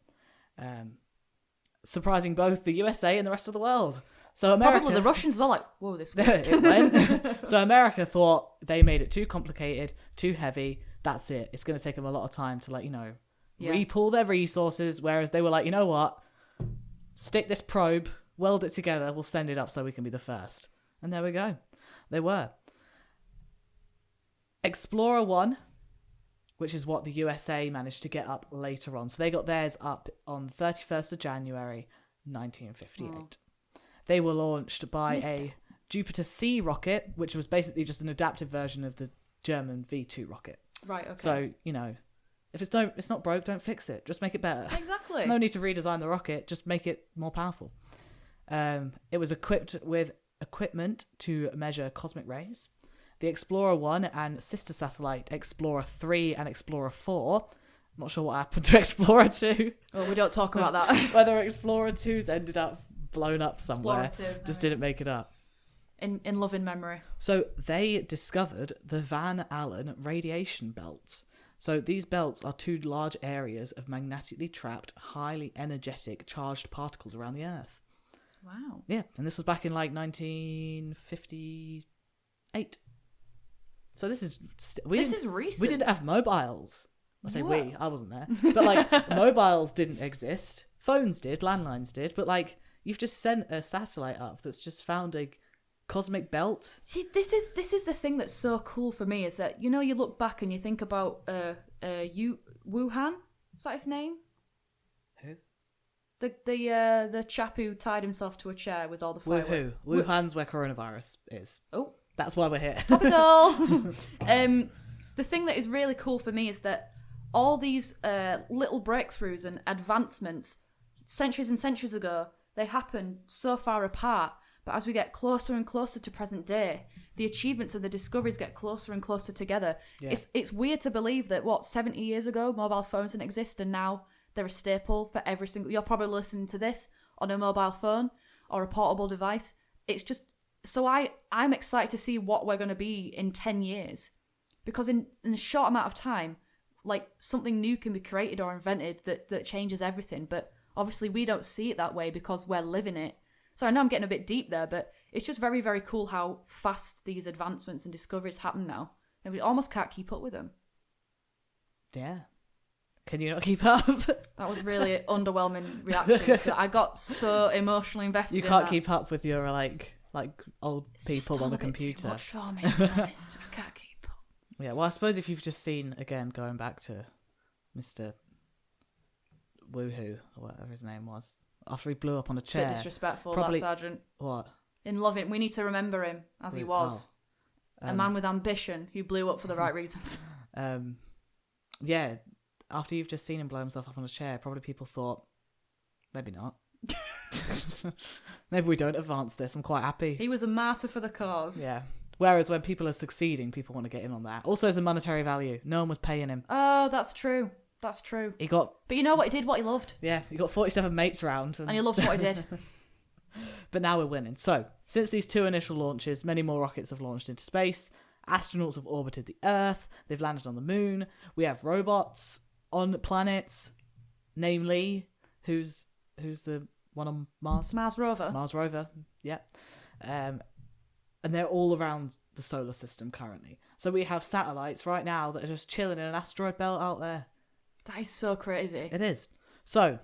surprising both the USA and the rest of the world. So America, Probably the Russians were like, whoa, this worked. it went. So America thought they made it too complicated, too heavy. That's it. It's going to take them a lot of time to re-pull their resources. Whereas they were like, you know what? Stick this probe, weld it together. We'll send it up so we can be the first. And there we go. They were. Explorer 1, which is what the USA managed to get up later on. So they got theirs up on 31st of January, 1958. Oh. They were launched by a Jupiter C rocket, which was basically just an adapted version of the German V2 rocket. Right, okay. So, if it's not broke, don't fix it. Just make it better. Exactly. No need to redesign the rocket. Just make it more powerful. It was equipped with equipment to measure cosmic rays. The Explorer 1 and sister satellite Explorer 3 and Explorer 4. I'm not sure what happened to Explorer 2. Well, we don't talk about that. Whether Explorer 2's ended up blown up somewhere. Explorer 2, just didn't make it up. In loving memory. So they discovered the Van Allen radiation belts. So these belts are two large areas of magnetically trapped, highly energetic, charged particles around the Earth. Wow. Yeah, and this was back in 1958. So this is recent. We didn't have mobiles. I say What? we. I wasn't there. But mobiles didn't exist. Phones did. Landlines did. But you've just sent a satellite up that's just found a cosmic belt. See, this is the thing that's so cool for me is that you look back and you think about Wuhan. Is that his name? Who? The chap who tied himself to a chair with all the fireworks. Wuhan's where coronavirus is. Oh, that's why we're here. topical. The thing that is really cool for me is that all these little breakthroughs and advancements, centuries and centuries ago, they happened so far apart. But as we get closer and closer to present day, the achievements and the discoveries get closer and closer together. Yeah. It's weird to believe that 70 years ago mobile phones didn't exist, and now they're a staple for every single. You're probably listening to this on a mobile phone or a portable device. It's just so I'm excited to see what we're going to be in 10 years, because in a short amount of time, something new can be created or invented that changes everything. But obviously we don't see it that way because we're living it. So I know I'm getting a bit deep there, but it's just very, very cool how fast these advancements and discoveries happen now. And we almost can't keep up with them. Yeah. Can you not keep up? That was really an underwhelming reaction. I got so emotionally invested You in can't that. keep up with your old It's just people all on the a bit computer. Too much for me, to be honest. I can't keep up. Yeah, well, I suppose if you've just seen, again, going back to Mr. Woohoo, or whatever his name was, after he blew up on a chair. Bit disrespectful, probably- that sergeant. What? In loving, we need to remember him as he was. A man with ambition who blew up for the right reasons. Yeah, after you've just seen him blow himself up on a chair, probably people thought, maybe not. Maybe we don't advance this. I'm quite happy. He was a martyr for the cause. Yeah. Whereas when people are succeeding, people want to get in on that. Also, as a monetary value, no one was paying him. Oh, that's true. That's true. He got But you know what? He did what he loved. Yeah, he got 47 mates round. And he loved what he did. But now we're winning. So, since these 2 initial launches, many more rockets have launched into space. Astronauts have orbited the Earth. They've landed on the moon. We have robots on planets. Namely, who's the one on Mars? Mars rover. Mars rover, yeah. And they're all around the solar system currently. So we have satellites right now that are just chilling in an asteroid belt out there. That is so crazy. It is. So,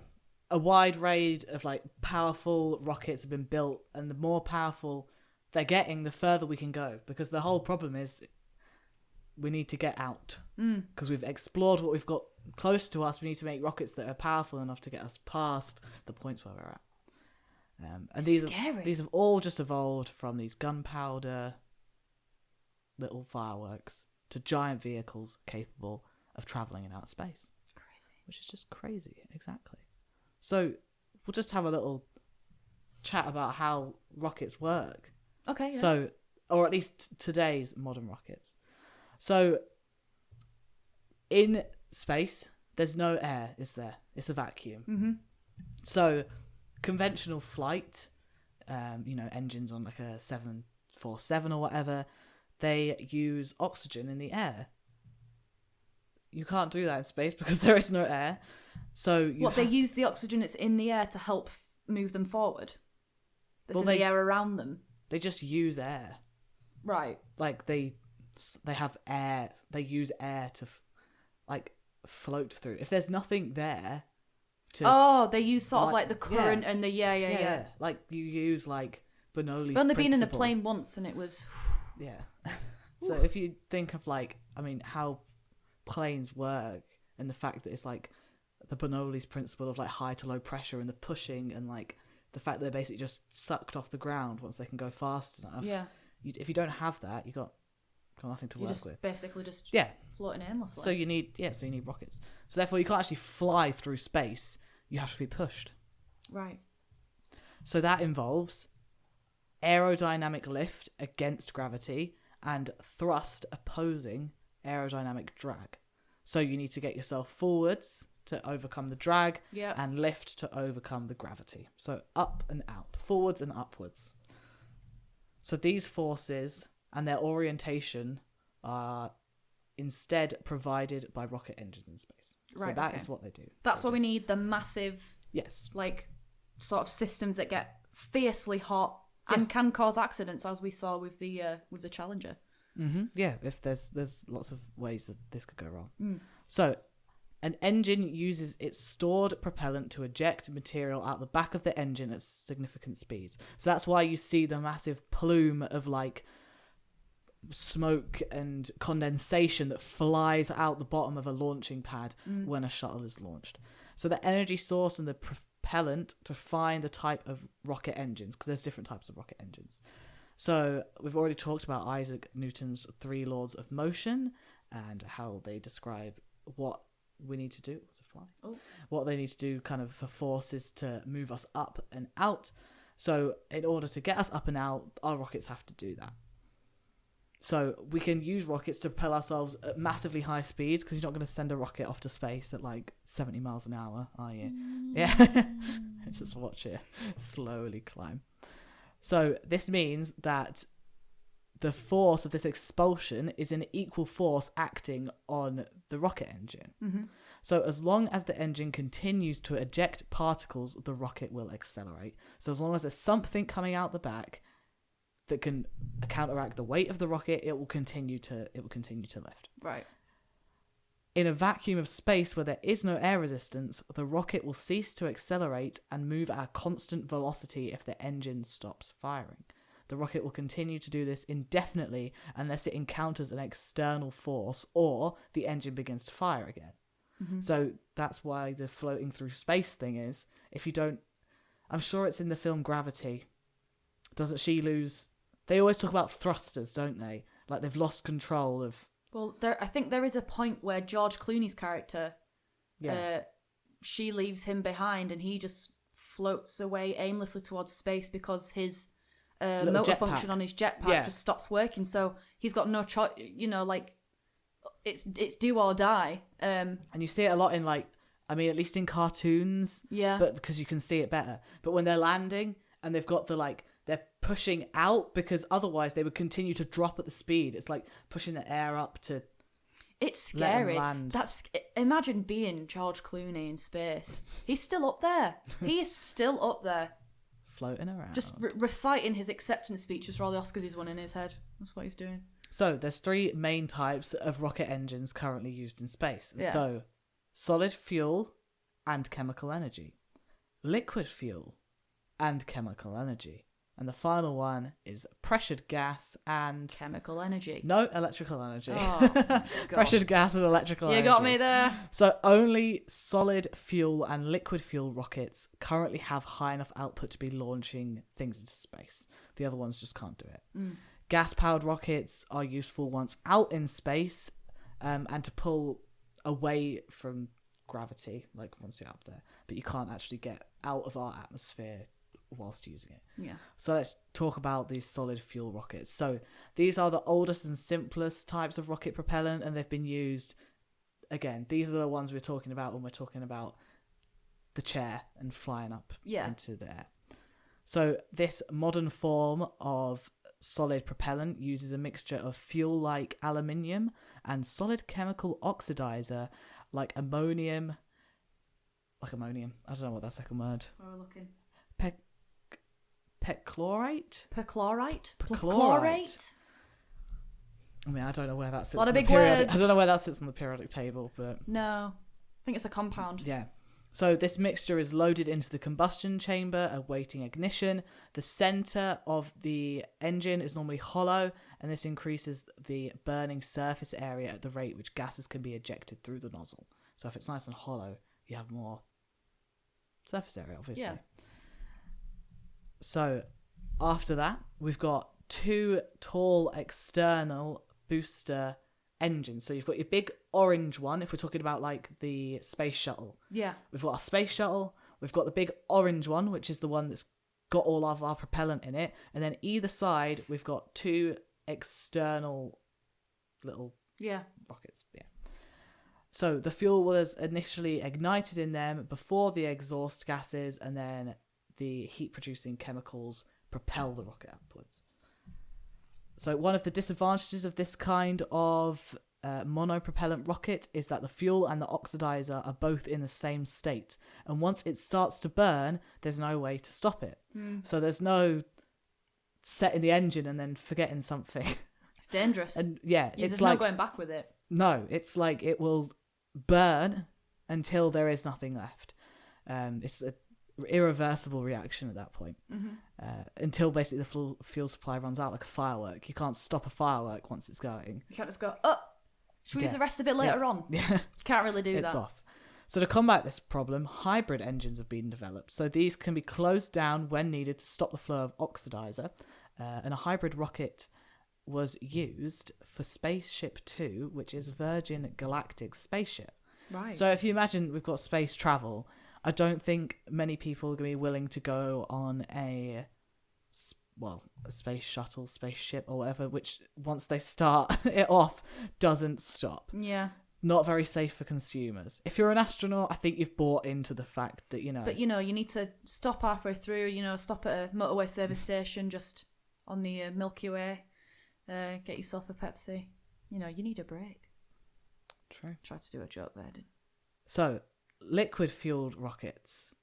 a wide range of like powerful rockets have been built, and the more powerful they're getting, the further we can go. Because the whole problem is we need to get out. Because we've explored what we've got close to us. We need to make rockets that are powerful enough to get us past the points where we're at. And these have all just evolved from these gunpowder little fireworks to giant vehicles capable of traveling in outer space. Crazy. Which is just crazy, exactly. So we'll just have a little chat about how rockets work. Okay. Yeah. So, or at least today's modern rockets. So, in space, there's no air, is there? It's a vacuum. Mm-hmm. So, conventional flight, engines on like a 747 or whatever, they use oxygen in the air. You can't do that in space because there is no air. So they use the oxygen that's in the air to help move them forward. That's in the air around them. They just use air. Right. Like they have air. They use air to float through. If there's nothing there. They use sort of like the current and the yeah. Like you use like Bernoulli's. I've only been in a principle. plane once and it was. Yeah. So if you think of how planes work and the fact that it's like the Bernoulli's principle of like high to low pressure and the pushing and like the fact that they're basically just sucked off the ground once they can go fast enough. Yeah. If you don't have that, you got nothing to work with. Basically just floating aimlessly. So you need rockets. So therefore you can't actually fly through space. You have to be pushed. Right. So that involves aerodynamic lift against gravity and thrust opposing aerodynamic drag. So you need to get yourself forwards to overcome the drag and lift to overcome the gravity. So up and out, forwards and upwards. So these forces and their orientation are instead provided by rocket engines in space. Right, so that is what they do. That's why we need the massive, yes, like sort of systems that get fiercely hot and can cause accidents, as we saw with the Challenger. Mm-hmm. Yeah, if there's lots of ways that this could go wrong. So an engine uses its stored propellant to eject material out the back of the engine at significant speeds. So that's why you see the massive plume of like smoke and condensation that flies out the bottom of a launching pad when a shuttle is launched. So the energy source and the propellant define the type of rocket engines, because there's different types of rocket engines. So we've already talked about Isaac Newton's 3 laws of motion and how they describe what we need to do to fly. What they need to do kind of for forces to move us up and out. So in order to get us up and out, our rockets have to do that. So we can use rockets to propel ourselves at massively high speeds, because you're not going to send a rocket off to space at like 70 miles an hour, are you? Yeah. Just watch it slowly climb. So this means that the force of this expulsion is an equal force acting on the rocket engine. Mm-hmm. So as long as the engine continues to eject particles, the rocket will accelerate. So as long as there's something coming out the back that can counteract the weight of the rocket, it will continue to lift. Right. In a vacuum of space where there is no air resistance, the rocket will cease to accelerate and move at a constant velocity if the engine stops firing. The rocket will continue to do this indefinitely unless it encounters an external force or the engine begins to fire again. Mm-hmm. So that's why the floating through space thing is, if you don't... I'm sure it's in the film Gravity. Doesn't she lose... They always talk about thrusters, don't they? Like they've lost control of... Well, I think there is a point where George Clooney's character, she leaves him behind and he just floats away aimlessly towards space because his motor function on his jetpack just stops working. So he's got no choice, it's do or die. And you see it a lot in at least in cartoons. Yeah. But because you can see it better. But when they're landing and they've got they're pushing out, because otherwise they would continue to drop at the speed. It's like pushing the air up to. It's let 'em scary. land. Imagine being George Clooney in space. He's still up there. He is still up there. Floating around. Just reciting his acceptance speeches for all the Oscars he's won in his head. That's what he's doing. So there's 3 main types of rocket engines currently used in space. Yeah. So solid fuel and chemical energy, liquid fuel and chemical energy, and the final one is pressured gas and Chemical energy. no electrical energy. Oh, my God. Pressured gas and electrical energy. You got me there. So only solid fuel and liquid fuel rockets currently have high enough output to be launching things into space. The other ones just can't do it. Gas-powered rockets are useful once out in space, and to pull away from gravity, once you're up there. But you can't actually get out of our atmosphere whilst using it. Yeah. So let's talk about these solid fuel rockets. So these are the oldest and simplest types of rocket propellant, and they've been used. Again, these are the ones we're talking about when we're talking about the chair and flying up into the air. So this modern form of solid propellant uses a mixture of fuel like aluminium and solid chemical oxidizer like ammonium. I don't know what that second word. Where we're looking. Perchlorate? Perchlorate? Perchlorate. I don't know where that sits. A lot of big words. words. I don't know where that sits on the periodic table, but No. I think it's a compound. yeah. So this mixture is loaded into the combustion chamber, awaiting ignition. The center of the engine is normally hollow, and this increases the burning surface area at the rate which gases can be ejected through the nozzle. So if it's nice and hollow, you have more surface area, obviously. Yeah. So after that, we've got 2 tall external booster engines. So you've got your big orange one, if we're talking about the space shuttle. Yeah. We've got a space shuttle. We've got the big orange one, which is the one that's got all of our propellant in it. And then either side, we've got 2 external little rockets. Yeah. So the fuel was initially ignited in them before the exhaust gases, and then the heat-producing chemicals propel the rocket upwards. So one of the disadvantages of this kind of monopropellant rocket is that the fuel and the oxidizer are both in the same state. And once it starts to burn, there's no way to stop it. So there's no setting the engine and then forgetting something. It's dangerous. And yeah, there's no going back with it. No, it's it will burn until there is nothing left. It's an irreversible reaction at that point. Until basically the fuel supply runs out, like a firework. You can't stop a firework once it's going. You can't just go, should we use the rest of it later on? Yeah. You can't really do It's that. off. So to combat this problem, hybrid engines have been developed. So these can be closed down when needed to stop the flow of oxidizer. And a hybrid rocket was used for Spaceship 2, which is Virgin Galactic's spaceship. Right. So if you imagine we've got space travel, I don't think many people are going to be willing to go on a space shuttle, spaceship or whatever, which once they start it off, doesn't stop. Yeah. Not very safe for consumers. If you're an astronaut, I think you've bought into the fact that, But, you need to stop halfway through, stop at a motorway service station just on the Milky Way. Get yourself a Pepsi. You need a break. True. Tried to do a joke there, didn't So, liquid-fueled rockets.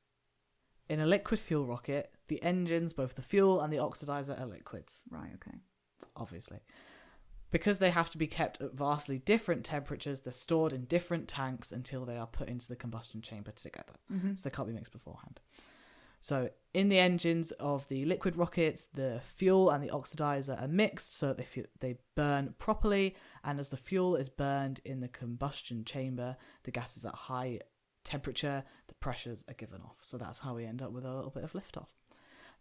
In a liquid-fuel rocket, the engines, both the fuel and the oxidizer, are liquids. Right, okay. Obviously. Because they have to be kept at vastly different temperatures, they're stored in different tanks until they are put into the combustion chamber together. So they can't be mixed beforehand. So in the engines of the liquid rockets, the fuel and the oxidizer are mixed so that they burn properly. And as the fuel is burned in the combustion chamber, the gas is at high temperature, the pressures are given off. So that's how we end up with a little bit of liftoff.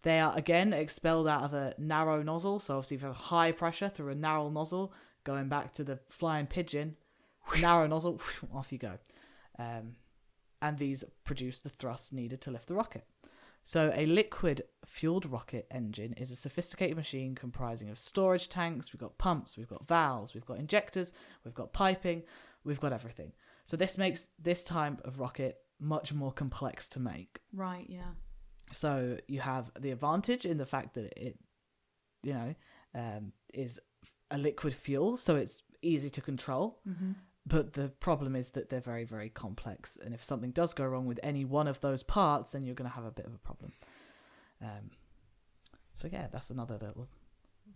They are, again, expelled out of a narrow nozzle. So obviously if you have high pressure through a narrow nozzle, going back to the flying pigeon, narrow nozzle, off you go. And these produce the thrust needed to lift the rocket. So a liquid-fueled rocket engine is a sophisticated machine comprising of storage tanks. We've got pumps, we've got valves, we've got injectors, we've got piping, we've got everything. So this makes this type of rocket much more complex to make. Right, yeah. So you have the advantage in the fact that it, is a liquid fuel, so it's easy to control. Mm-hmm. But the problem is that they're very, very complex. And if something does go wrong with any one of those parts, then you're going to have a bit of a problem. So yeah, that's another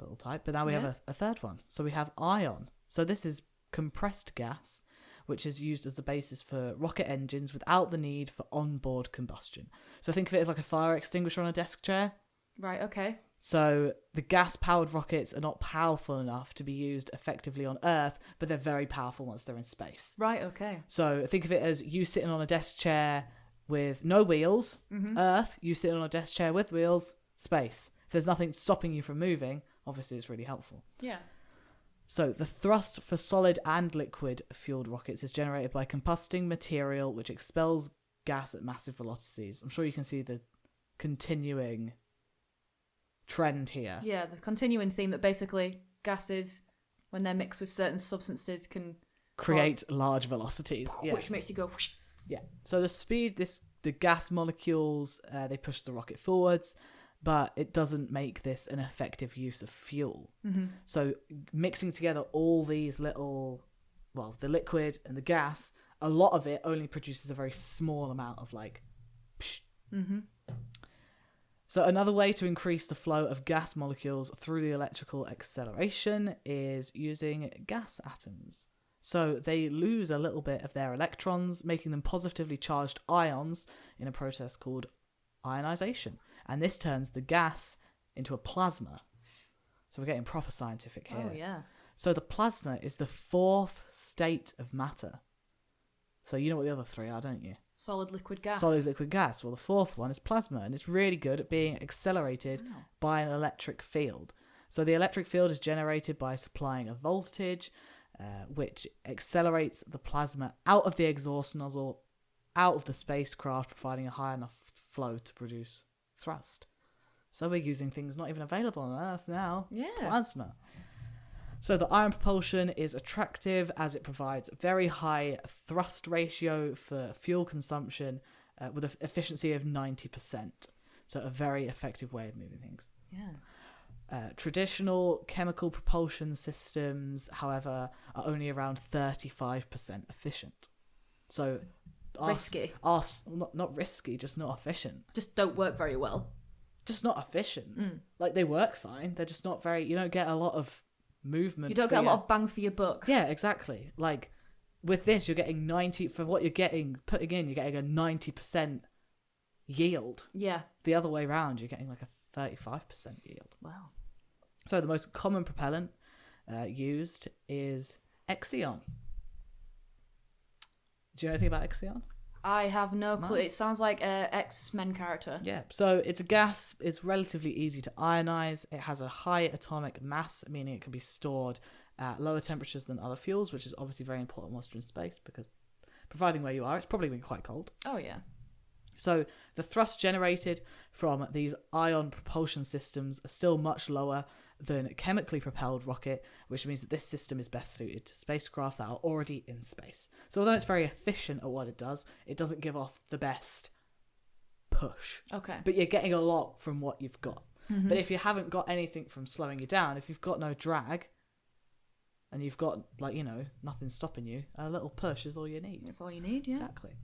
little type. But now we have a third one. So we have ion. So this is compressed gas, which is used as the basis for rocket engines without the need for onboard combustion. So think of it as like a fire extinguisher on a desk chair. Right, okay. So the gas-powered rockets are not powerful enough to be used effectively on Earth, but they're very powerful once they're in space. Right, okay. So think of it as you sitting on a desk chair with no wheels, Earth, you sitting on a desk chair with wheels, space. If there's nothing stopping you from moving, obviously it's really helpful. Yeah. So the thrust for solid and liquid fueled rockets is generated by combusting material which expels gas at massive velocities. I'm sure you can see the continuing trend here. Yeah, the continuing theme that basically gases, when they're mixed with certain substances, can create large velocities. Yeah. Which makes you go whoosh. Yeah. So the speed, the gas molecules, they push the rocket forwards, but it doesn't make this an effective use of fuel. Mm-hmm. So mixing together all these the liquid and the gas, a lot of it only produces a very small amount of psh. Mm-hmm. So another way to increase the flow of gas molecules through the electrical acceleration is using gas atoms. So they lose a little bit of their electrons, making them positively charged ions in a process called ionization. And this turns the gas into a plasma. So we're getting proper scientific here. Oh, yeah. So the plasma is the fourth state of matter. So you know what the other three are, don't you? Solid, liquid, gas. Solid, liquid, gas. Well, the fourth one is plasma, and it's really good at being accelerated by an electric field. So the electric field is generated by supplying a voltage, which accelerates the plasma out of the exhaust nozzle, out of the spacecraft, providing a high enough flow to produce thrust. So we're using things not even available on Earth now. Yeah. Plasma. So the ion propulsion is attractive as it provides very high thrust ratio for fuel consumption with an efficiency of 90%. So a very effective way of moving things. Yeah. Traditional chemical propulsion systems, however, are only around 35% efficient. So risky. Not risky, just not efficient. Just don't work very well. Just not efficient. They work fine. They're just not very... You don't get a lot of movement. You don't get a lot of bang for your buck. Yeah, exactly. With this, you're getting 90... For what you're putting in, you're getting a 90% yield. Yeah. The other way around, you're getting a 35% yield. Wow. So the most common propellant used is Exion. Do you know anything about Exion? I have no clue. No. It sounds like an X-Men character. Yeah, so it's a gas. It's relatively easy to ionize. It has a high atomic mass, meaning it can be stored at lower temperatures than other fuels, which is obviously very important once you're in space, because providing where you are, it's probably going to be quite cold. Oh, yeah. So the thrust generated from these ion propulsion systems are still much lower than a chemically propelled rocket, which means that this system is best suited to spacecraft that are already in space. So although it's very efficient at what it doesn't give off the best push. Okay. But you're getting a lot from what you've got. Mm-hmm. But if you haven't got anything from slowing you down, if you've got no drag and you've got nothing stopping you, a little push is all you need. That's all you need, yeah. Exactly.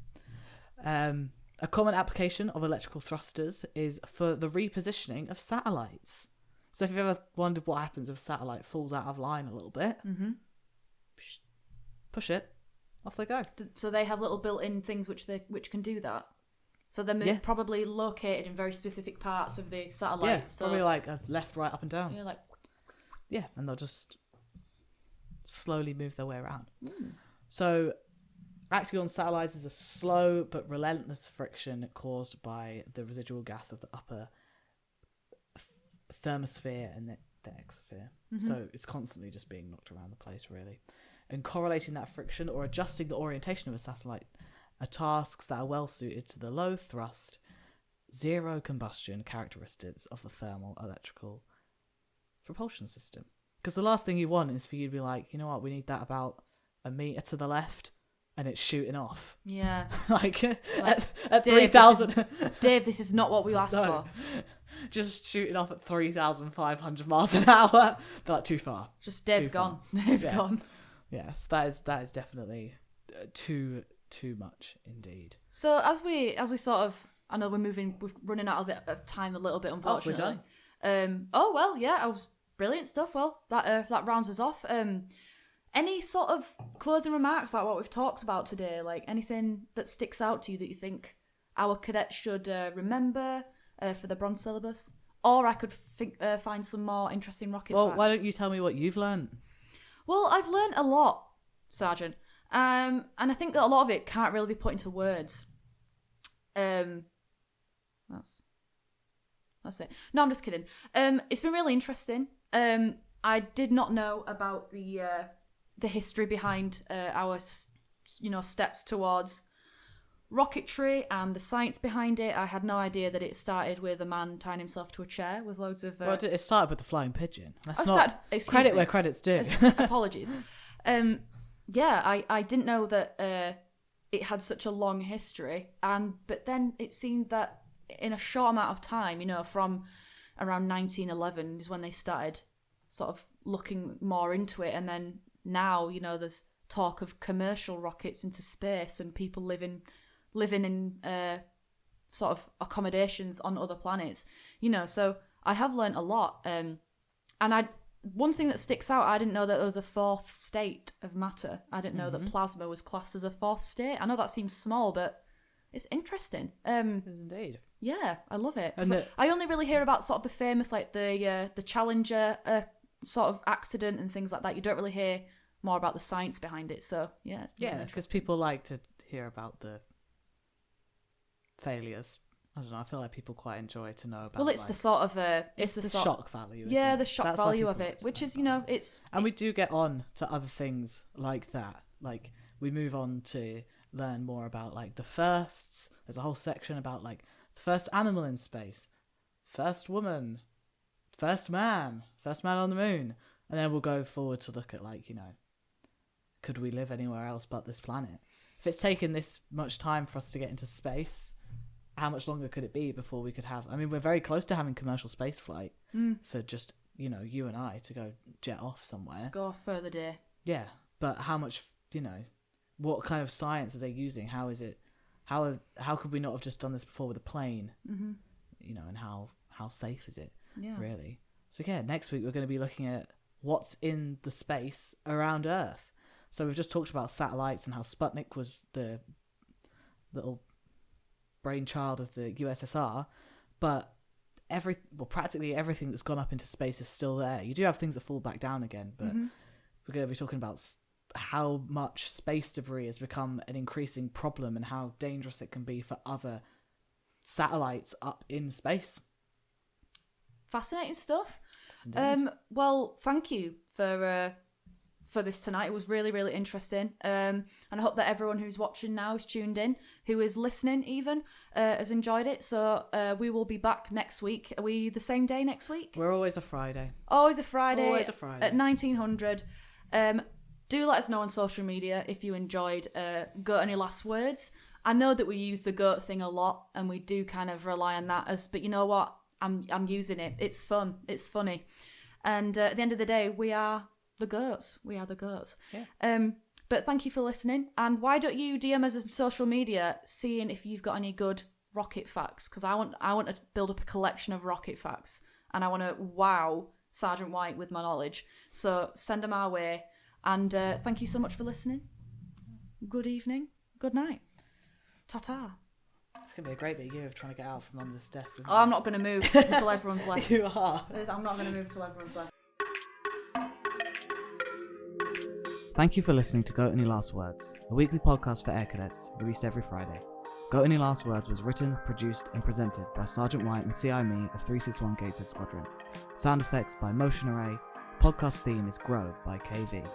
A common application of electrical thrusters is for the repositioning of satellites. So if you've ever wondered what happens if a satellite falls out of line a little bit, push it, off they go. So they have little built-in things which can do that. So they're probably located in very specific parts of the satellite. Yeah, so probably like a left, right, up and down. Yeah, and they'll just slowly move their way around. So axion satellites is a slow but relentless friction caused by the residual gas of the upper thermosphere and the exosphere. So it's constantly just being knocked around the place, really. And correlating that friction or adjusting the orientation of a satellite are tasks that are well suited to the low thrust zero combustion characteristics of the thermal electrical propulsion system. Because the last thing you want is for you to be like, you know what, we need that about a meter to the left, and it's shooting off. Yeah. like Like, at Dave, 3,000. Dave, this is not what we asked for. Just shooting off at 3,500 miles an hour. They're like, too far. Just Dave's Too gone. far. Dave's Yeah. gone. Yes, that is definitely too much indeed. So as we sort of, I know we're running out of time a little bit, Oh, we're unfortunately. done. Oh well, yeah, I was brilliant stuff. Well, that rounds us off. Any sort of closing remarks about what we've talked about today? Like anything that sticks out to you that you think our cadets should remember for the bronze syllabus? Or I could find some more interesting rocket facts. Why don't you tell me what you've learned? Well, I've learned a lot, Sergeant. And I think that a lot of it can't really be put into words. That's it. No, I'm just kidding. It's been really interesting. I did not know about the history behind our steps towards rocketry and the science behind it. I had no idea that it started with a man tying himself to a chair with loads of. Well, it started with the flying pigeon. Excuse credit me. where credit's due. Apologies. Yeah, I didn't know that it had such a long history, but then it seemed that in a short amount of time, from around 1911 is when they started sort of looking more into it, and then now, there's talk of commercial rockets into space and people living in sort of accommodations on other planets, so I have learnt a lot, and one thing that sticks out, I didn't know that there was a fourth state of matter. I didn't know that plasma was classed as a fourth state. I know that seems small, but it's interesting. It is indeed. Yeah, I love it. And I only really hear about sort of the famous, like the Challenger sort of accident and things like that. You don't really hear more about the science behind it. So yeah, because people like to hear about the failures. I don't know. I feel like people quite enjoy to know about. Well, it's the sort of it's the shock value. Yeah, isn't it? the shock That's why value people of like it, to which know is about it's. And we do get on to other things like that. Like we move on to learn more about like the firsts. There's a whole section about like the first animal in space, first woman, first man on the moon, and then we'll go forward to look at like could we live anywhere else but this planet? If it's taken this much time for us to get into space, how much longer could it be before we could have? I mean, we're very close to having commercial space flight for just you and I to go jet off somewhere. Just go off further day. Yeah, but how much? What kind of science are they using? How is it? How could we not have just done this before with a plane? Mm-hmm. And how safe is it? Yeah. Really. So yeah, next week we're going to be looking at what's in the space around Earth. So we've just talked about satellites and how Sputnik was the little brainchild of the USSR, but practically everything that's gone up into space is still there. You do have things that fall back down again, but we're going to be talking about how much space debris has become an increasing problem and how dangerous it can be for other satellites up in space. Fascinating stuff. Yes, Well, thank you for this tonight. It was really, really interesting. And I hope that everyone who's watching now is tuned in, who is listening even, has enjoyed it. So we will be back next week. Are we the same day next week? We're always a Friday. Always a Friday. Always a Friday. At 1900. Do let us know on social media if you enjoyed Got Any Last Words. I know that we use the goat thing a lot and we do kind of rely on that but you know what? I'm using it. It's fun. It's funny. And at the end of the day, we are the goats. We are the goats. Yeah. But thank you for listening. And why don't you DM us on social media, seeing if you've got any good rocket facts? Because I want to build up a collection of rocket facts, and I want to wow Sergeant White with my knowledge. So send them our way. And thank you so much for listening. Good evening. Good night. Ta-ta. It's going to be a great big year of trying to get out from under this desk. Oh, I'm not going to move until everyone's left. You are. I'm not going to move until everyone's left. Thank you for listening to Got Any Last Words, a weekly podcast for Air Cadets, released every Friday. Got Any Last Words was written, produced, and presented by Sergeant White and CI Me of 361 Gateshead Squadron. Sound effects by Motion Array. Podcast theme is Grow by KV.